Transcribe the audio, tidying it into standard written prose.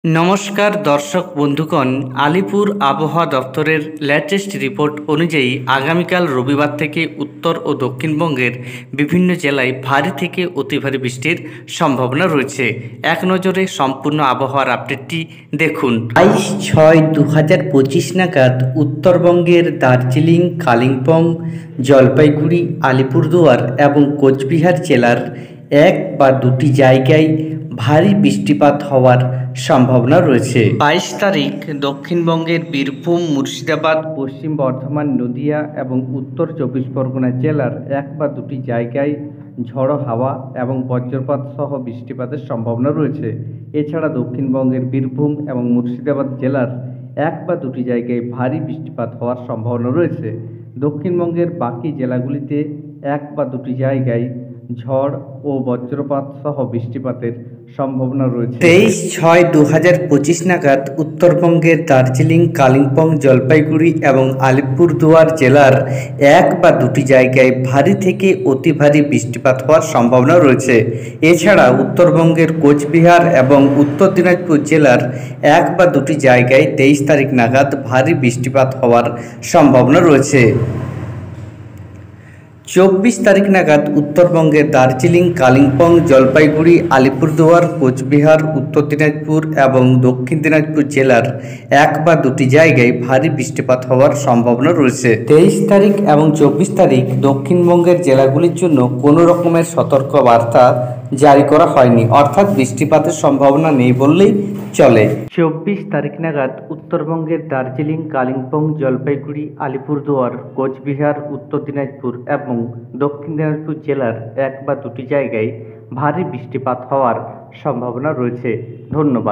নমস্কার দর্শক বন্ধুগণ, আলিপুর আবহাওয়া দপ্তরের লেটেস্ট রিপোর্ট অনুযায়ী আগামীকাল রবিবার থেকে উত্তর ও দক্ষিণবঙ্গের বিভিন্ন জেলায় ভারী থেকে অতি ভারী বৃষ্টির সম্ভাবনা রয়েছে। এক নজরে সম্পূর্ণ আবহাওয়ার আপডেটটি দেখুন। 22/6/2025 নাগাদ উত্তরবঙ্গের দার্জিলিং, কালিম্পং, জলপাইগুড়ি, আলিপুরদুয়ার এবং কোচবিহার জেলার এক বা দুটি জায়গায় ভারী বৃষ্টিপাত হওয়ার সম্ভাবনা রয়েছে। 22 তারিখ দক্ষিণবঙ্গের বীরভূম, মুর্শিদাবাদ, পশ্চিম বর্ধমান, নদিয়া এবং উত্তর 24 পরগনা জেলার এক বা দুটি জায়গায় ঝড়ো হাওয়া এবং বজ্রপাত সহ বৃষ্টিপাতের সম্ভাবনা রয়েছে। এছাড়া দক্ষিণবঙ্গের বীরভূম এবং মুর্শিদাবাদ জেলার এক বা দুটি জায়গায় ভারী বৃষ্টিপাত হওয়ার সম্ভাবনা রয়েছে। দক্ষিণবঙ্গের বাকি জেলাগুলিতে এক বা দুটি জায়গায় ঝড় ও বজ্রপাত সহ বৃষ্টিপাতের সম্ভাবনা রয়েছে। 23/6/2025 নাগাদ উত্তরবঙ্গের দার্জিলিং, কালিম্পং, জলপাইগুড়ি এবং আলিপুরদুয়ার জেলার এক বা দুটি জায়গায় ভারী থেকে অতি ভারী বৃষ্টিপাত হওয়ার সম্ভাবনা রয়েছে। এছাড়া উত্তরবঙ্গের কোচবিহার এবং উত্তর দিনাজপুর জেলার এক বা দুটি জায়গায় 23 তারিখ নাগাদ ভারী বৃষ্টিপাত হওয়ার সম্ভাবনা রয়েছে। 24 তারিখ নাগাদ উত্তরবঙ্গের দার্জিলিং, কালিম্পং, জলপাইগুড়ি, আলিপুরদুয়ার, কোচবিহার, উত্তর দিনাজপুর এবং দক্ষিণ দিনাজপুর জেলার এক বা দুটি জায়গায় ভারী বৃষ্টিপাত হওয়ার সম্ভাবনা রয়েছে। 23 তারিখ এবং 24 তারিখ দক্ষিণবঙ্গের জেলাগুলির জন্য কোনো রকমের সতর্ক বার্তা জারি করা হয়নি, অর্থাৎ বৃষ্টিপাতের সম্ভাবনা নেই বললেই চলে। 24 তারিখ নাগাদ উত্তরবঙ্গের দার্জিলিং, কালিম্পং, জলপাইগুড়ি, আলিপুরদুয়ার, কোচবিহার, উত্তর দিনাজপুর এবং দক্ষিণ দিনাজপুর জেলার এক বা দুটি জায়গায় ভারী বৃষ্টিপাত হওয়ার সম্ভাবনা রয়েছে। ধন্যবাদ।